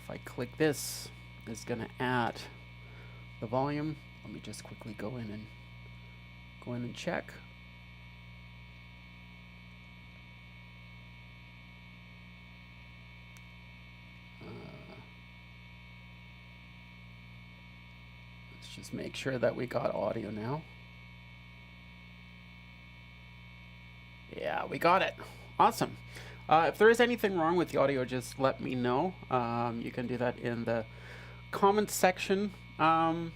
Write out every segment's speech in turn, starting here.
if I click this, it's going to add the volume. Let me just quickly go in and check. Let's just make sure that we got audio now. Yeah, we got it. Awesome. If there is anything wrong with the audio, just let me know. You can do that in the comments section. Wow.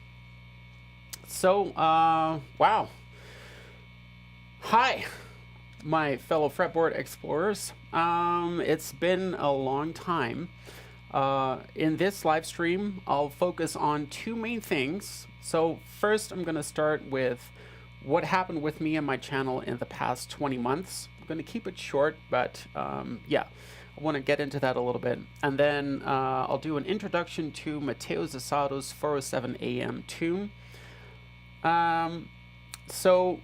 Hi, my fellow fretboard explorers. It's been a long time. In this live stream, I'll focus on two main things. So first, I'm going to start with what happened with me and my channel in the past 20 months. I'm going to keep it short, but yeah, I want to get into that a little bit. And then I'll do an introduction to Mateus Asato's 4:07 a.m. tune. So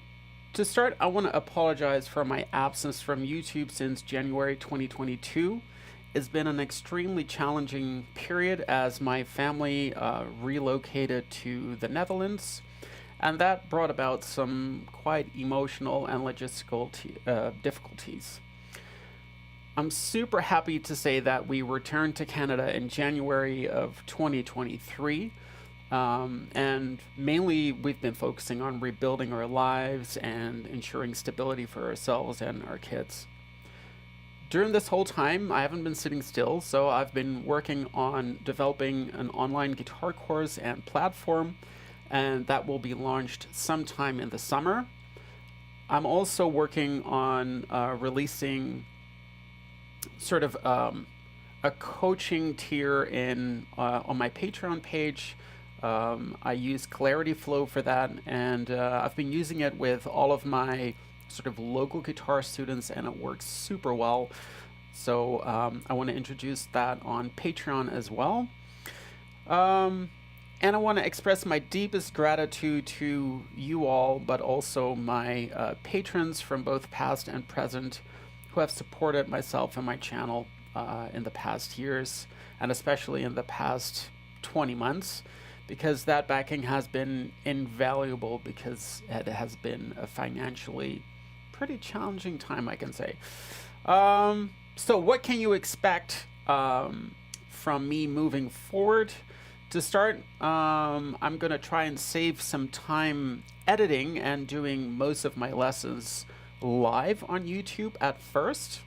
to start, I want to apologize for my absence from YouTube since January 2022. It's been an extremely challenging period as my family relocated to the Netherlands, and that brought about some quite emotional and logistical difficulties. I'm super happy to say that we returned to Canada in January of 2023. And mainly we've been focusing on rebuilding our lives and ensuring stability for ourselves and our kids. During this whole time, I haven't been sitting still, so I've been working on developing an online guitar course and platform, and that will be launched sometime in the summer. I'm also working on releasing sort of a coaching tier on my Patreon page. I use Clarity Flow for that, and I've been using it with all of my sort of local guitar students, and it works super well. So I want to introduce that on Patreon as well. And I want to express my deepest gratitude to you all, but also my patrons from both past and present who have supported myself and my channel in the past years, and especially in the past 20 months, because that backing has been invaluable, because it has been a financially pretty challenging time, I can say. So what can you expect from me moving forward? To start, I'm going to try and save some time editing and doing most of my lessons live on YouTube at first.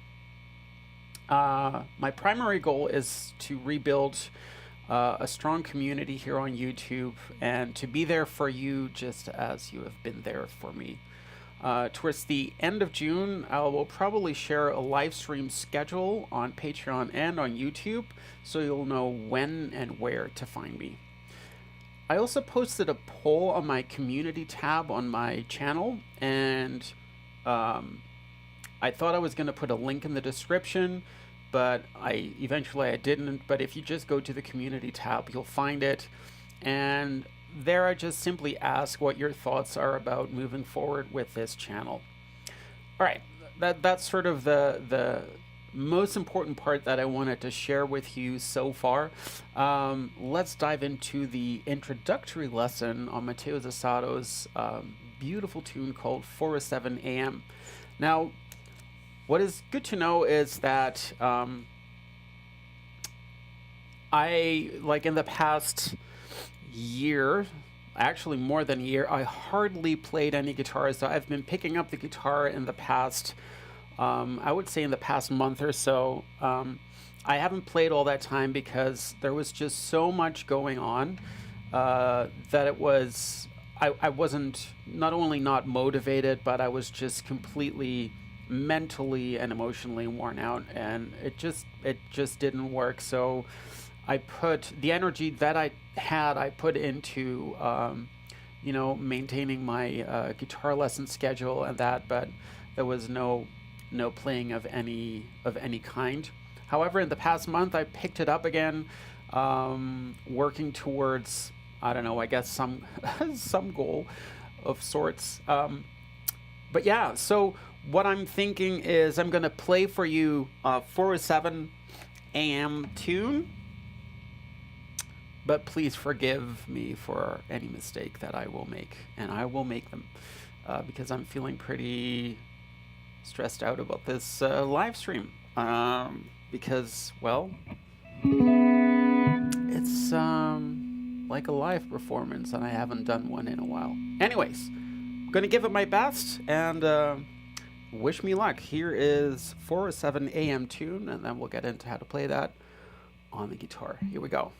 My primary goal is to rebuild a strong community here on YouTube and to be there for you just as you have been there for me. Towards the end of June, I will probably share a live stream schedule on Patreon and on YouTube, so you'll know when and where to find me. I also posted a poll on my community tab on my channel, and I thought I was going to put a link in the description, but eventually I didn't. But if you just go to the community tab, you'll find it, and there I just simply ask what your thoughts are about moving forward with this channel. All right, that's sort of the most important part that I wanted to share with you so far. Let's dive into the introductory lesson on Mateus Asato's beautiful tune called 4:07 a.m. Now, what is good to know is that I, like in the past year, actually more than a year, I hardly played any guitar. So I've been picking up the guitar in the past, I would say in the past month or so. I haven't played all that time because there was just so much going on that it was, I wasn't not only not motivated, but I was just completely mentally and emotionally worn out, and it just didn't work. So I put the energy that I had, I put into, you know, maintaining my guitar lesson schedule and that, but there was no playing of any kind. However, in the past month, I picked it up again, working towards, I don't know, I guess some some goal of sorts. But yeah, so what I'm thinking is I'm gonna play for you 4:07 a.m. tune. But please forgive me for any mistake that I will make, and I will make them because I'm feeling pretty stressed out about this live stream. Because, well, it's like a live performance, and I haven't done one in a while. Anyways, I'm gonna give it my best, and wish me luck. Here is 4:07 a.m. tune, and then we'll get into how to play that on the guitar. Here we go.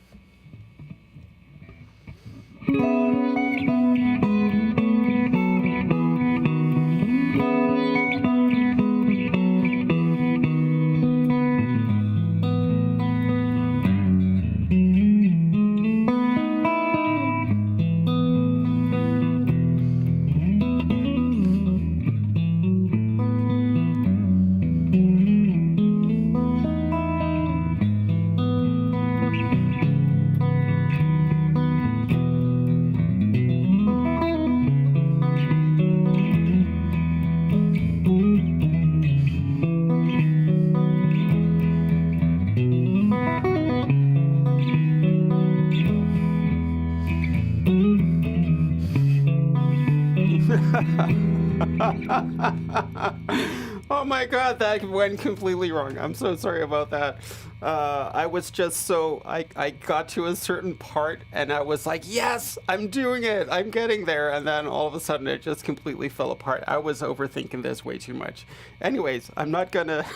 Oh my god, that went completely wrong. I'm so sorry about that. I was just so... I got to a certain part and I was like, yes, I'm doing it. I'm getting there. And then all of a sudden it just completely fell apart. I was overthinking this way too much. Anyways, I'm not gonna...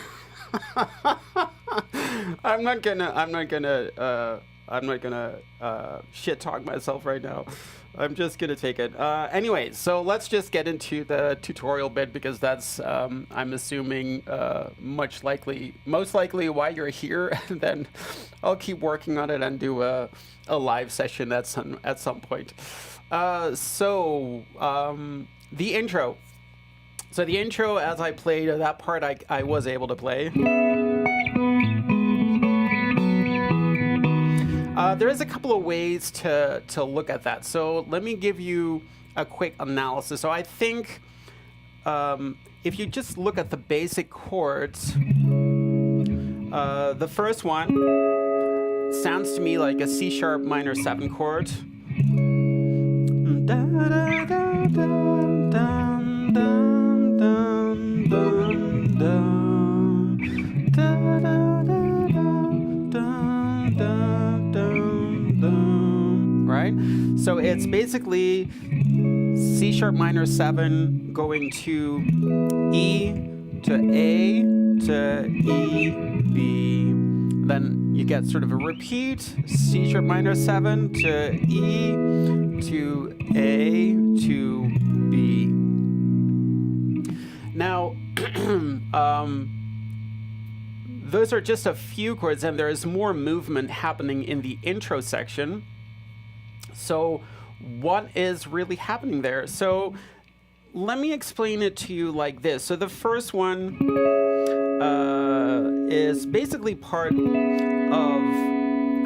I'm not gonna shit talk myself right now. I'm just gonna take it. Anyways, so let's just get into the tutorial bit because that's, I'm assuming, most likely why you're here. And then I'll keep working on it and do a live session at some point. The intro. So the intro, as I played that part, I was able to play. There is a couple of ways to look at that. So let me give you a quick analysis. So I think if you just look at the basic chords, the first one sounds to me like a C sharp minor 7 chord. Right? So it's basically C sharp minor 7 going to E to A to E, B. Then you get sort of a repeat, C sharp minor 7 to E to A to B. Now, those are just a few chords, and there is more movement happening in the intro section. So what is really happening there? So let me explain it to you like this. So the first one is basically part of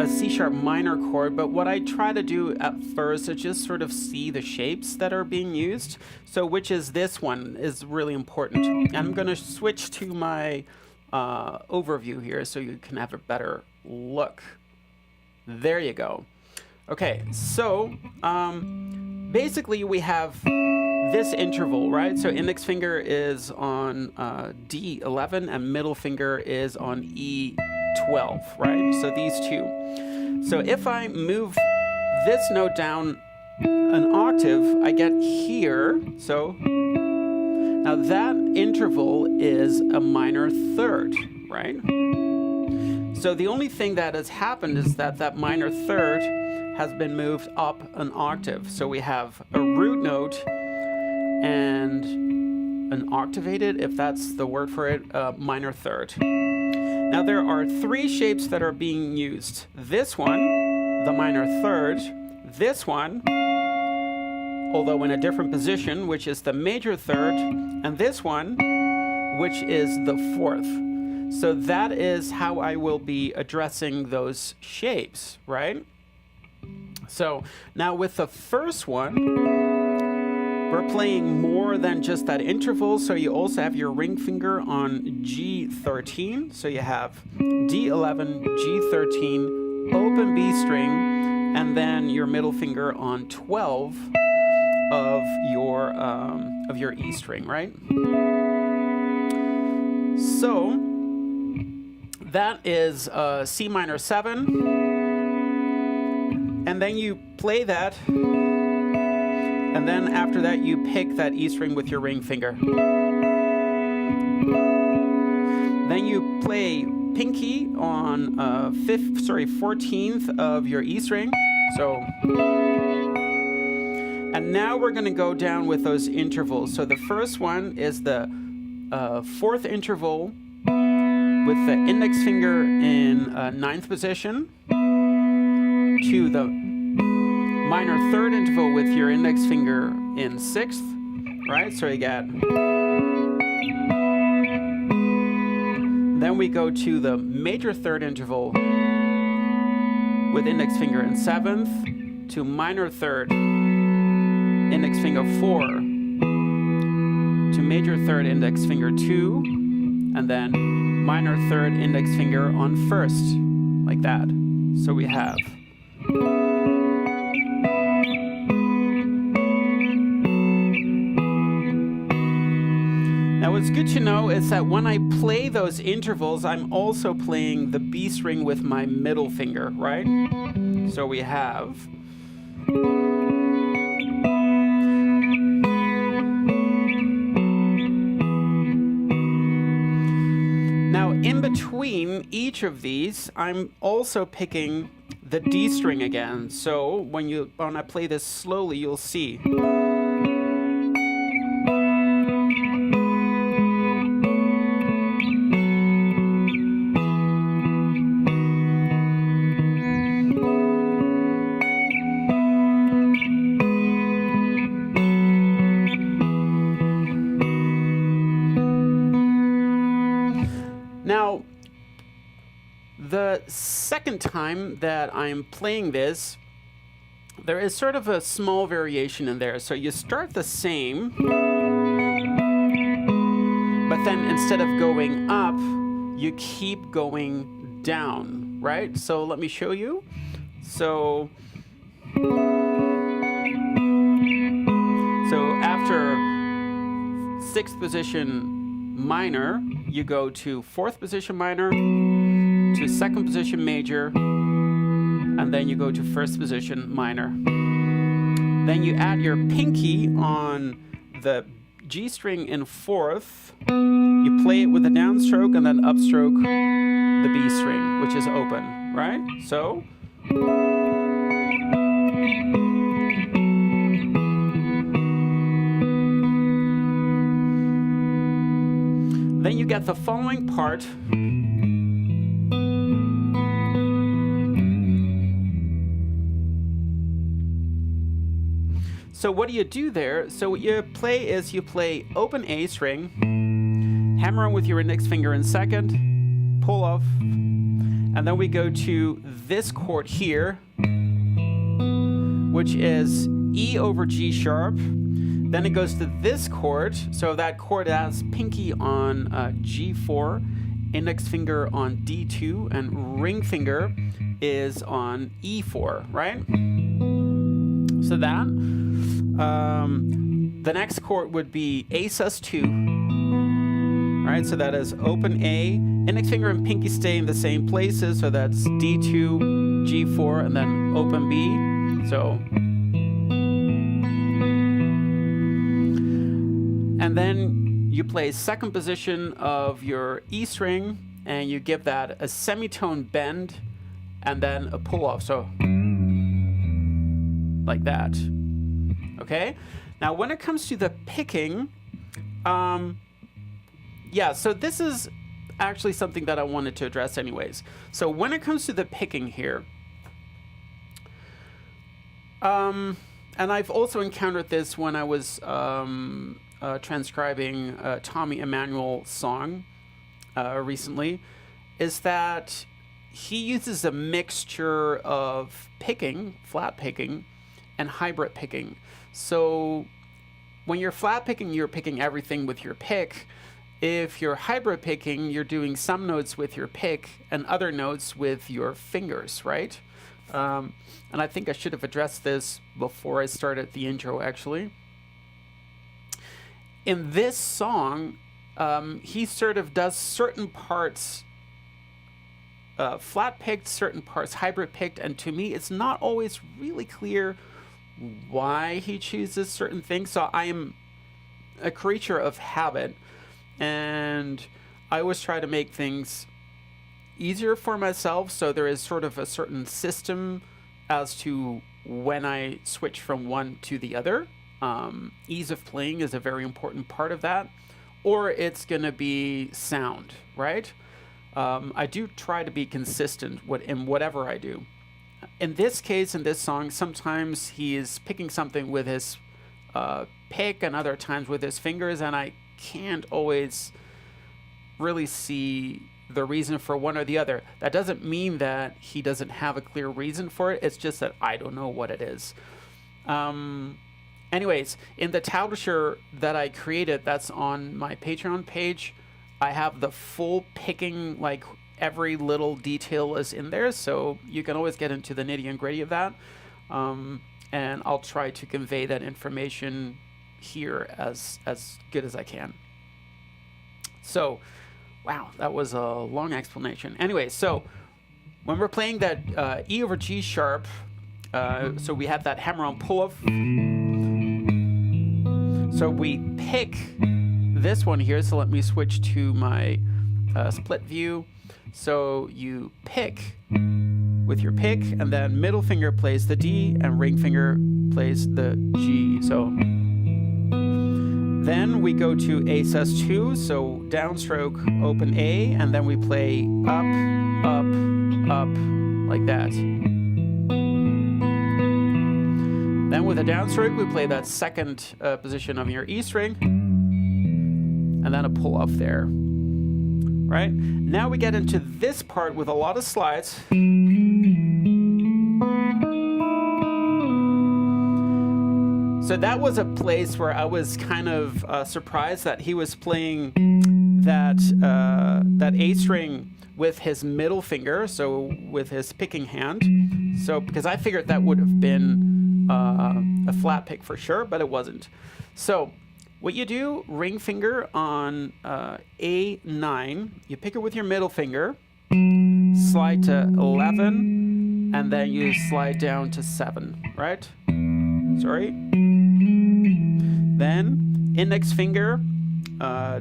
a C sharp minor chord, but what I try to do at first is just sort of see the shapes that are being used. So which is this one is really important. And I'm going to switch to my overview here so you can have a better look. There you go. Okay, so basically we have this interval, right? So index finger is on D11 and middle finger is on E12, right? So these two. So if I move this note down an octave, I get here. So now that interval is a minor third, right? So the only thing that has happened is that that minor third has been moved up an octave. So we have a root note and an octavated, if that's the word for it, minor third. Now there are 3 shapes that are being used. This one, the minor third, this one, although in a different position, which is the major third, and this one, which is the 4th. So that is how I will be addressing those shapes, right? So now with the first one, we're playing more than just that interval. So you also have your ring finger on G13. So you have D11, G13, open B string, and then your middle finger on 12 of your E string, right? So that is C minor 7, and then you play that, and then after that you pick that E string with your ring finger. Then you play pinky on 14th of your E string. So, and now we're going to go down with those intervals. So the first one is the fourth interval with the index finger in ninth position, to the minor third interval with your index finger in sixth, right? So you get. Then we go to the major third interval with index finger in seventh, to minor third, index finger 4, to major third, index finger 2, and then minor third, index finger on first, like that. So we have. Now what's good to know is that when I play those intervals, I'm also playing the B string with my middle finger, right? So we have. Now in between each of these, I'm also picking the D string again. So when I play this slowly, you'll see. Now, the second time that I'm playing this, there is sort of a small variation in there. So you start the same, but then instead of going up, you keep going down, right? So let me show you. So after sixth position minor, you go to fourth position minor, to second position major, and then you go to first position minor. Then you add your pinky on the G string in fourth, you play it with a downstroke and then upstroke the B string, which is open, right? So. Then you get the following part. So what do you do there? So what you play is you play open A string, hammer on with your index finger in second, pull off, and then we go to this chord here, which is E over G sharp. Then it goes to this chord, so that chord has pinky on G4, index finger on D2, and ring finger is on E4, right? So that. The next chord would be A sus2, right? So that is open A, index finger and pinky stay in the same places, so that's D2, G4, and then open B. So. And then you play second position of your E string, and you give that a semitone bend, and then a pull off, so like that. Okay? Now when it comes to the picking, so this is actually something that I wanted to address anyways. So when it comes to the picking here, and I've also encountered this when I was transcribing Tommy Emmanuel's song recently, is that he uses a mixture of picking, flat picking, and hybrid picking. So when you're flat picking, you're picking everything with your pick. If you're hybrid picking, you're doing some notes with your pick and other notes with your fingers, right? And I think I should have addressed this before I started the intro, actually. In this song, he sort of does certain parts flat picked, certain parts hybrid picked, and to me, it's not always really clear why he chooses certain things. So I am a creature of habit, and I always try to make things easier for myself. So there is sort of a certain system as to when I switch from one to the other. Ease of playing is a very important part of that, or it's going to be sound, right? I do try to be consistent in whatever I do. In this case, in this song, sometimes he is picking something with his pick and other times with his fingers, and I can't always really see the reason for one or the other. That doesn't mean that he doesn't have a clear reason for it. It's just that I don't know what it is. Anyways, in the tablature that I created, that's on my Patreon page, I have the full picking, like every little detail is in there, so you can always get into the nitty and gritty of that. And I'll try to convey that information here as good as I can. So, wow, that was a long explanation. Anyway, so when we're playing that E over G sharp, so we have that hammer-on pull-off. So we pick this one here, so let me switch to my split view. So you pick with your pick, and then middle finger plays the D, and ring finger plays the G. So then we go to A sus2, so downstroke, open A, and then we play up, up, up, like that. Then with a downstroke, we play that second position of your E string, and then a pull off there. Right? Now we get into this part with a lot of slides. So that was a place where I was kind of surprised that he was playing that A string with his middle finger, so with his picking hand. So because I figured that would have been a flat pick for sure, but it wasn't. So what you do, ring finger on A9, you pick it with your middle finger, slide to 11, and then you slide down to 7, right? Sorry. Then index finger,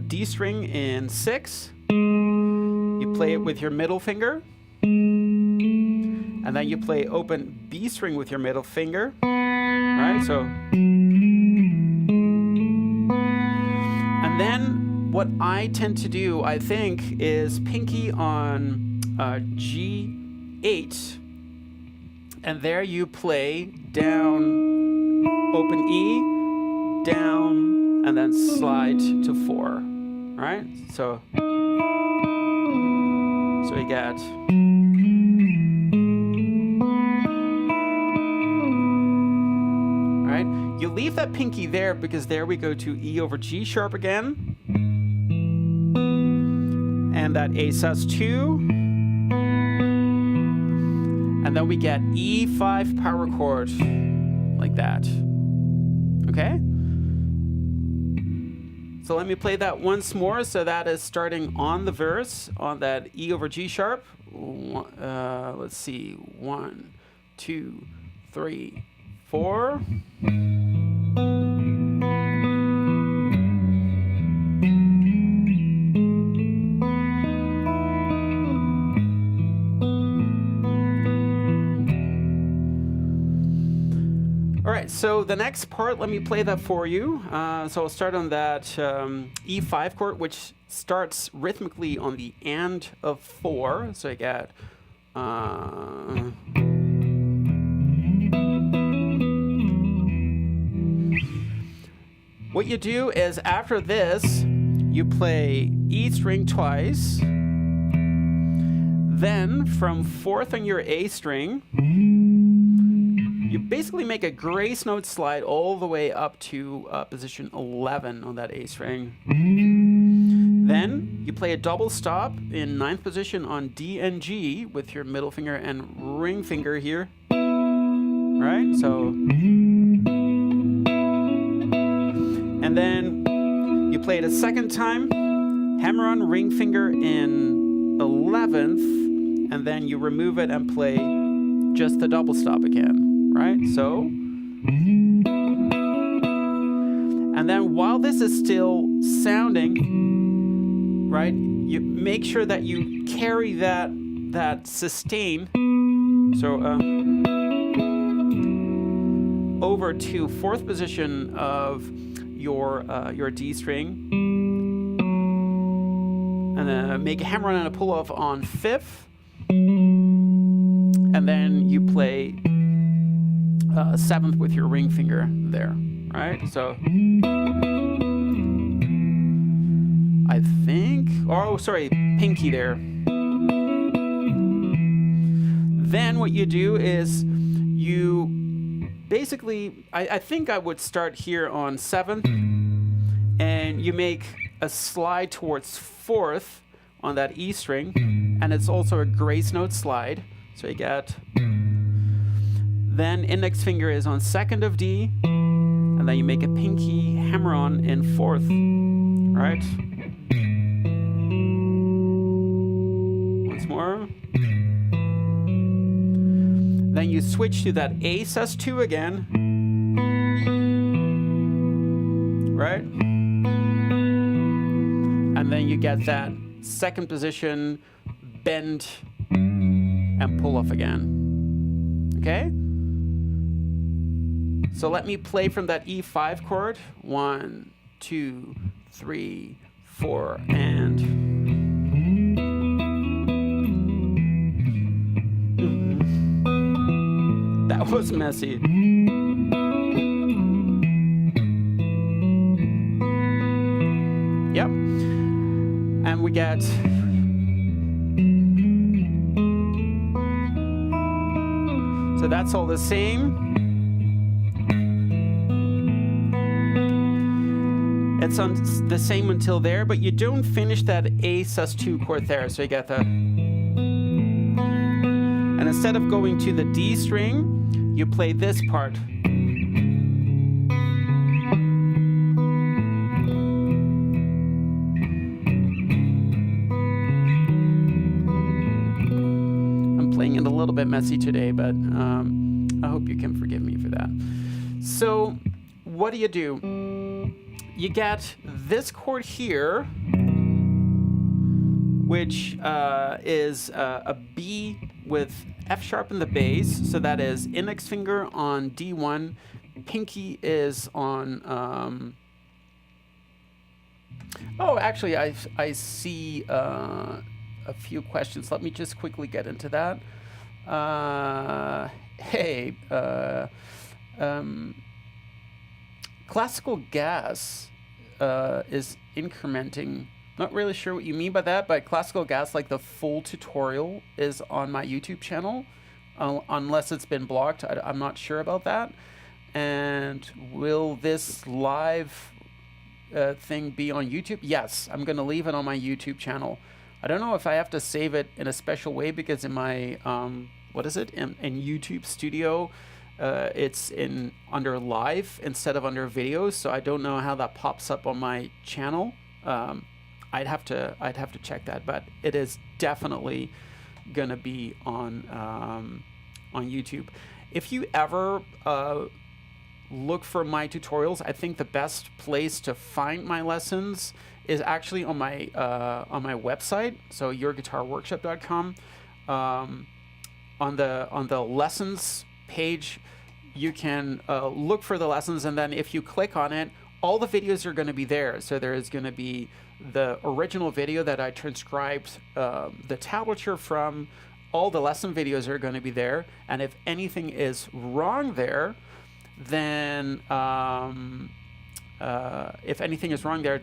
D string in 6, you play it with your middle finger, and then you play open B string with your middle finger, right? So, and then what I tend to do, I think, is pinky on G8, and there you play down, open E, down, and then slide to 4, right? So we get. You leave that pinky there because there we go to E over G sharp again. And that A sus2. And then we get E5 power chord like that. Okay? So let me play that once more. So that is starting on the verse on that E over G sharp. Let's see. 1, 2, 3, 4. Alright, so the next part, let me play that for you. So I'll start on that E5 chord, which starts rhythmically on the and of 4. So I get what you do is after this, you play E string twice. Then from 4th on your A string, you basically make a grace note slide all the way up to position 11 on that A string. Then you play a double stop in 9th position on D and G with your middle finger and ring finger here. Right? So, and then you play it a second time, hammer on ring finger in 11th, and then you remove it and play just the double stop again, right? So, and then while this is still sounding, right, you make sure that you carry that sustain, so over to 4th position of your D string, and then make a hammer on and a pull off on 5th, and then you play 7th with your ring finger there, right? So I think, oh sorry, pinky there. Then what you do is you basically, I think I would start here on 7th, and you make a slide towards 4th on that E string, and it's also a grace note slide. So you get, then index finger is on 2nd of D, and then you make a pinky hammer on in 4th, right? Once more. Then you switch to that A sus2 again, right? And then you get that 2nd position bend and pull off again. Okay? So let me play from that E5 chord. 1, 2, 3, 4, and that was messy. Yep. And we get so that's all the same. It's on the same until there, but you don't finish that A sus2 chord there. So you get the, and instead of going to the D string, you play this part. I'm playing it a little bit messy today, but I hope you can forgive me for that. So what do? You get this chord here, which is a B with F sharp in the bass, so that is index finger on D1, pinky is on, oh, actually, I see a few questions. Let me just quickly get into that. Hey, classical gas is incrementing. Not really sure what you mean by that, but classical gas, like the full tutorial, is on my YouTube channel, unless it's been blocked. I'm not sure about that. And will this live thing be on YouTube? Yes, I'm going to leave it on my YouTube channel. I don't know if I have to save it in a special way, because in my, what is it, in YouTube Studio, it's in under live instead of under videos, so I don't know how that pops up on my channel. I'd have to check that, but it is definitely gonna be on YouTube. If you ever look for my tutorials, I think the best place to find my lessons is actually on my website, so yourguitarworkshop.com. On the lessons page, you can look for the lessons, and then if you click on it, all the videos are going to be there. So there is going to be the original video that I transcribed the tablature from. All the lesson videos are going to be there, and if anything is wrong there, then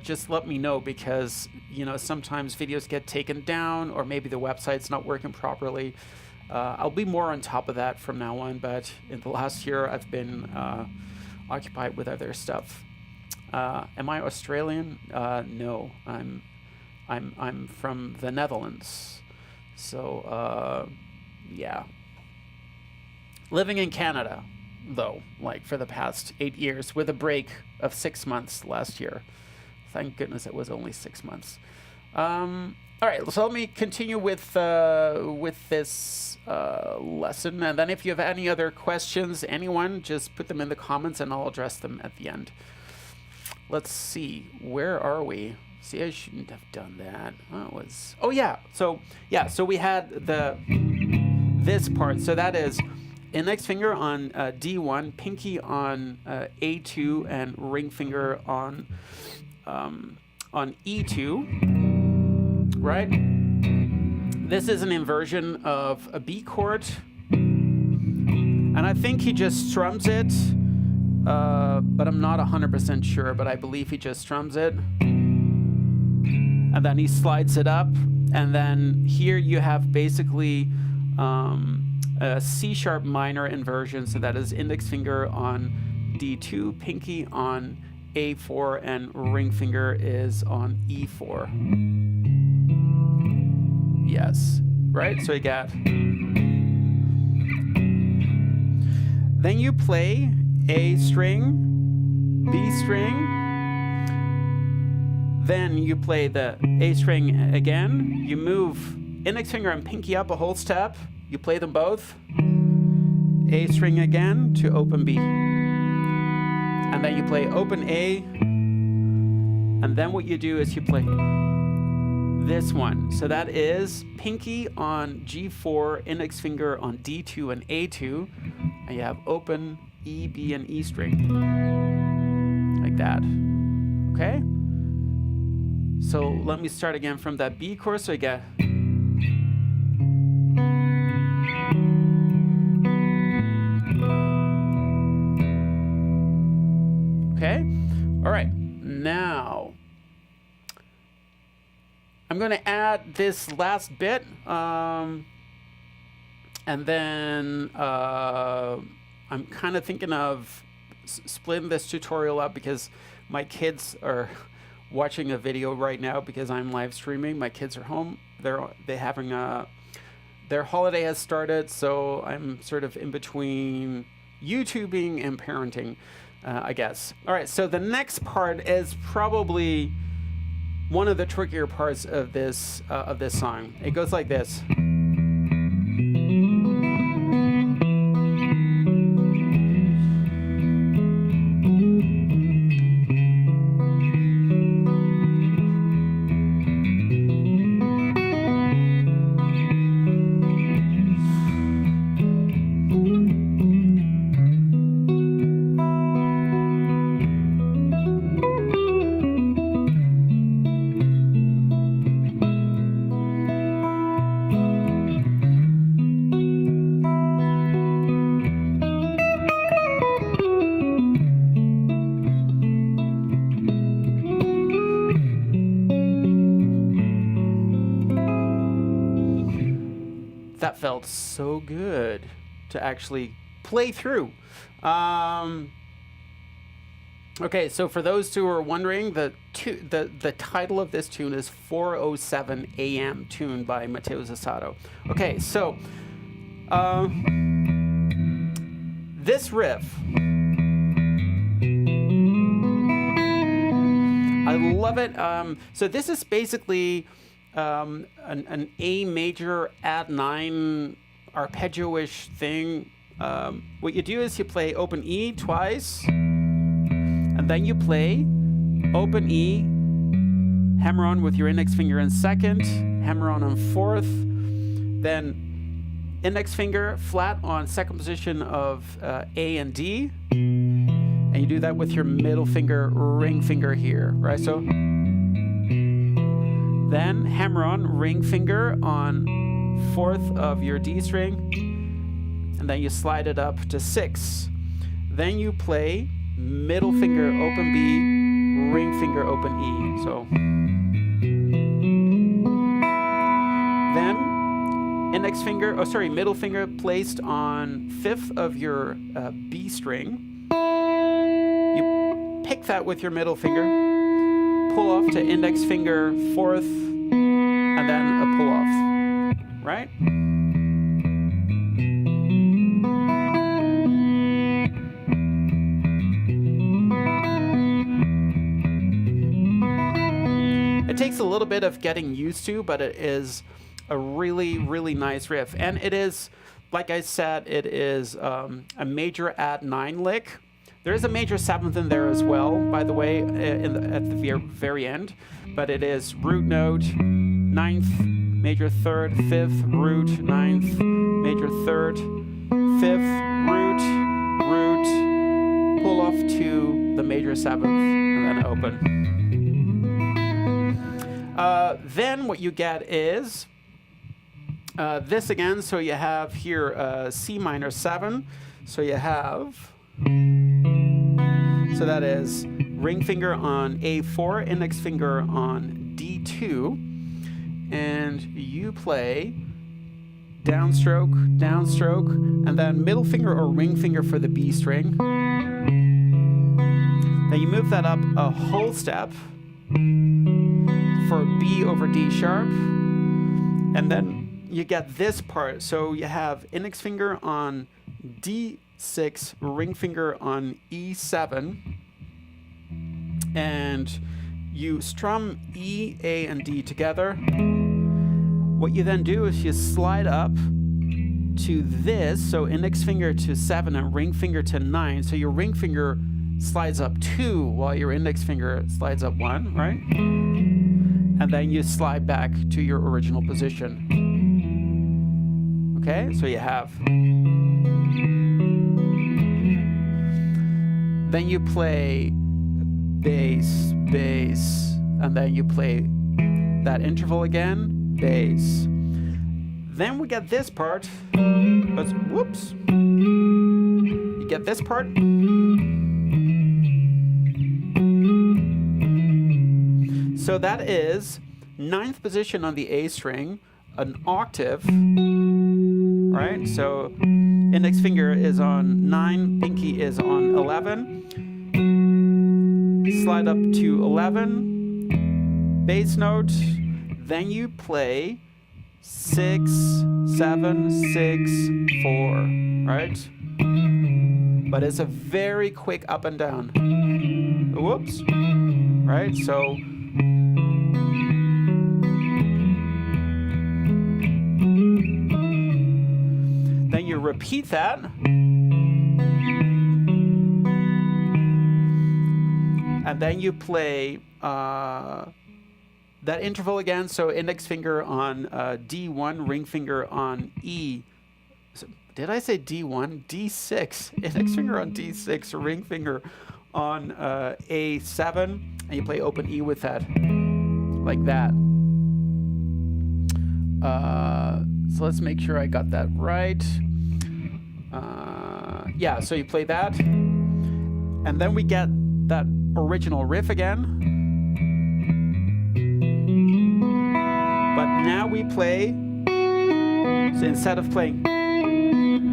just let me know, because sometimes videos get taken down, or maybe the website's not working properly. I'll be more on top of that from now on, but in the last year I've been occupied with other stuff. Am I Australian? No, I'm I'm from the Netherlands. So yeah. Living in Canada, though, like for the past 8 years, with a break of 6 months last year. Thank goodness it was only 6 months. All right, so let me continue with this lesson, and then if you have any other questions, anyone, just put them in the comments, and I'll address them at the end. Let's see, where are we? See, I shouldn't have done that. Oh yeah. So we had this part. So that is index finger on D1, pinky on A2, and ring finger on E2. Right? This is an inversion of a B chord, and I think he just strums it, but I'm not 100% sure, but I believe he just strums it. And then he slides it up, and then here you have basically a C sharp minor inversion, so that is index finger on D2, pinky on A4, and ring finger is on E4. Yes, right? So you got... Then you play A string, B string, then you play the A string again, you move index finger and pinky up a whole step, you play them both, A string again to open B. And then you play open A, and then what you do is you play this one. So that is pinky on G4, index finger on D2 and A2, and you have open E, B, and E string. Like that. Okay? So let me start again from that B chord. So you get... Okay? All right. Now, I'm going to add this last bit, and then I'm kind of thinking of splitting this tutorial up because my kids are watching a video right now because I'm live streaming. My kids are home. They're having their holiday has started, so I'm sort of in between YouTubing and parenting, I guess. All right, so the next part is probably one of the trickier parts of this song. It goes like this. That felt so good to actually play through. Okay, so for those who are wondering, the title of this tune is 4:07 a.m. tune by Mateus Asato. Okay, so this riff, I love it. So this is basically an A major add 9 arpeggio-ish thing. What you do is you play open E twice, and then you play open E, hammer on with your index finger in second, hammer on fourth, then index finger flat on second position of A and D, and you do that with your middle finger, ring finger here, right? So then hammer on ring finger on fourth of your D string, and then you slide it up to 6. Then you play middle finger open B, ring finger open E. So then index finger, middle finger placed on 5th of your B string. You pick that with your middle finger, pull off to index finger 4th, and then a pull off, right? It takes a little bit of getting used to, but it is a really, really nice riff. And it is, like I said, it is a major add 9 lick. There is a major 7th in there as well, by the way, at the very end. But it is root note, 9th, major 3rd, 5th, root, 9th, major 3rd, 5th, root, pull off to the major 7th, and then open. Then what you get is this again. So you have here C minor 7. So you have, so that is ring finger on A4, index finger on D2, and you play downstroke, downstroke, and then middle finger or ring finger for the B string. Then you move that up a whole step for B over D sharp, and then you get this part. So you have index finger on D6, ring finger on E7, and you strum E, A, and D together. What you then do is you slide up to this, so index finger to 7 and ring finger to 9. So your ring finger slides up 2 while your index finger slides up 1, right? And then you slide back to your original position. Okay, so you have. Then you play bass, bass, and then you play that interval again, bass. Then we get this part. Whoops. You get this part. So that is 9th position on the A string, an octave, right? So index finger is on 9, pinky is on 11. Slide up to 11, bass note. Then you play 6, 7, 6, 4, right? But it's a very quick up and down. Whoops, right? So then you repeat that. And then you play that interval again. So index finger on D1, ring finger on E. So, did I say D1? D6. Index finger on D6, ring finger on A7. And you play open E with that. Like that. So let's make sure I got that right. Yeah, so you play that. And then we get that original riff again. But now we play, so instead of playing,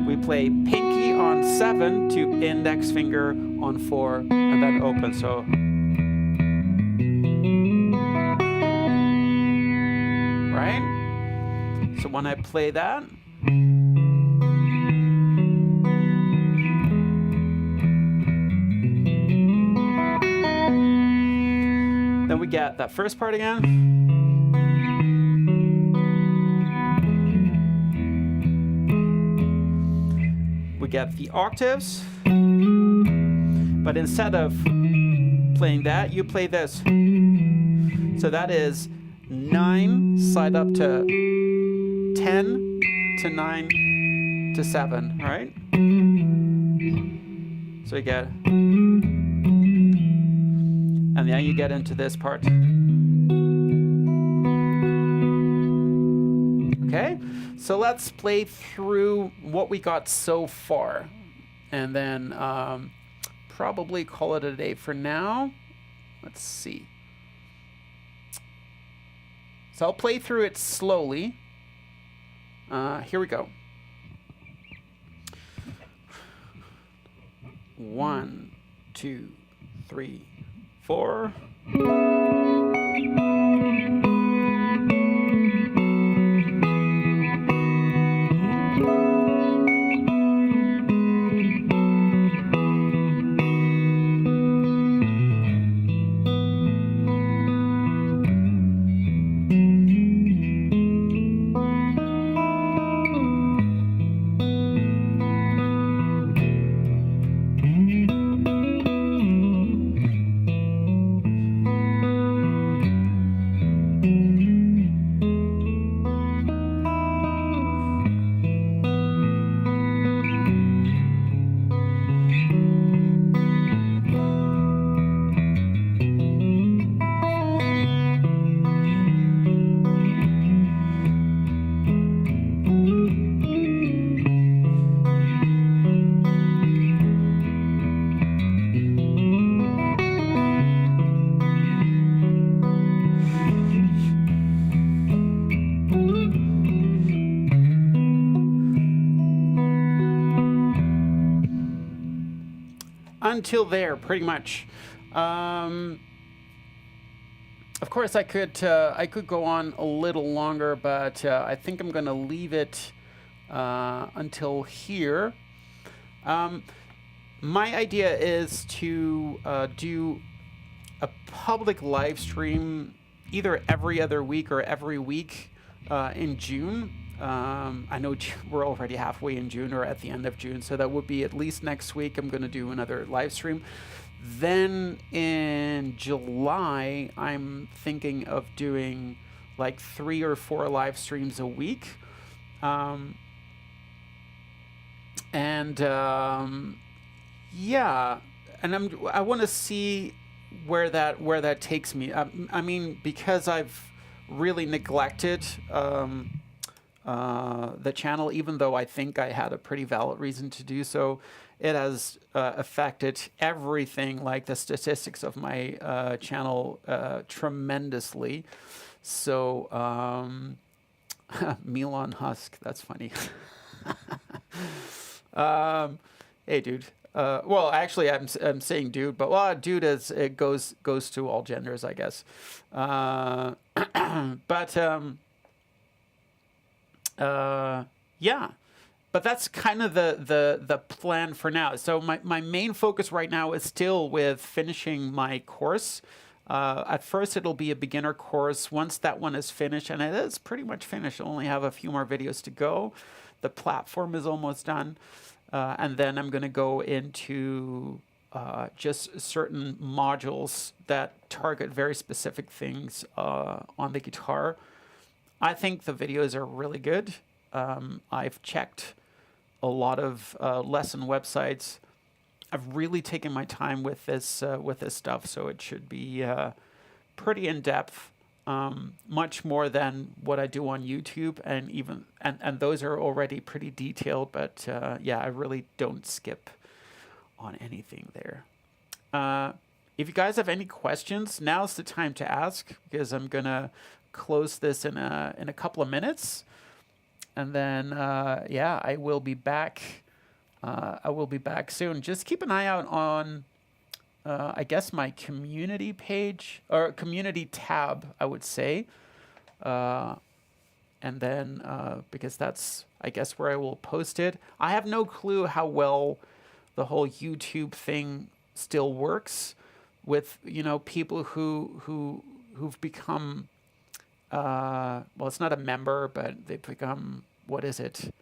we play pinky on 7 to index finger on 4 and then open. So right? So when I play that, then we get that first part again. We get the octaves, but instead of playing that, you play this. So that is 9, slide up to 10 to 9 to 7, right? So you get, and then you get into this part. Okay, so let's play through what we got so far, and then probably call it a day for now. Let's see. So I'll play through it slowly. Here we go. 1, 2, 3, 4. until there, pretty much. Of course, I could go on a little longer, but I think I'm going to leave it until here. My idea is to do a public live stream either every other week or every week in June. I know we're already halfway in June or at the end of June, so that would be at least next week. I'm going to do another live stream. Then in July, I'm thinking of doing like 3 or 4 live streams a week. Yeah, and I want to see where that takes me. I mean, because I've really neglected the channel, even though I think I had a pretty valid reason to do so, it has affected everything, like the statistics of my channel, tremendously. So, Milan Husk, that's funny. Hey, dude. Well, actually, I'm saying dude, but well, dude it goes to all genders, I guess. Yeah. But that's kind of the plan for now. So my main focus right now is still with finishing my course. At first, it'll be a beginner course. Once that one is finished, and it is pretty much finished, I only have a few more videos to go. The platform is almost done. And then I'm going to go into just certain modules that target very specific things on the guitar. I think the videos are really good. I've checked a lot of lesson websites. I've really taken my time with this stuff, so it should be pretty in depth, much more than what I do on YouTube, and those are already pretty detailed. But yeah, I really don't skip on anything there. If you guys have any questions, now's the time to ask, because I'm gonna close this in a couple of minutes. And then, yeah, I will be back. I will be back soon. Just keep an eye out on, I guess, my community page or community tab, I would say. And then, because that's, I guess, where I will post it. I have no clue how well the whole YouTube thing still works with, people who've become, well, it's not a member, but they've become, what is it?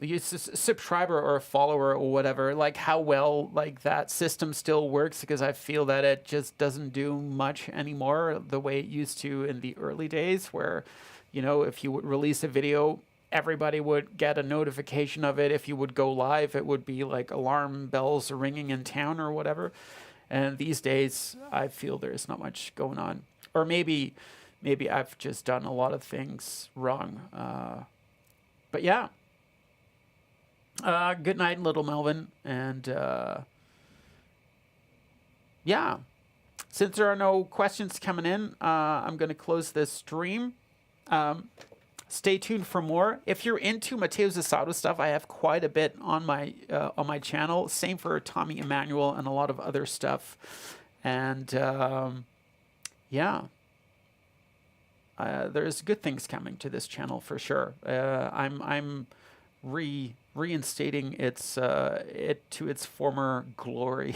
You subscriber or a follower or whatever, like how well like that system still works, because I feel that it just doesn't do much anymore the way it used to in the early days, where, if you would release a video, everybody would get a notification of it. If you would go live, it would be like alarm bells ringing in town or whatever. And these days, I feel there's not much going on. Or maybe I've just done a lot of things wrong. But yeah. Good night, little Melvin. And yeah. Since there are no questions coming in, I'm going to close this stream. Stay tuned for more. If you're into Mateus Asato stuff, I have quite a bit on my channel. Same for Tommy Emmanuel and a lot of other stuff. And yeah, there's good things coming to this channel for sure. I'm reinstating it to its former glory,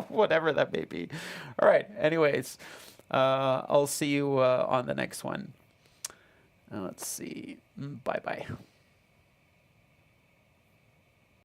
whatever that may be. All right. Anyways, I'll see you on the next one. Let's see. Bye-bye.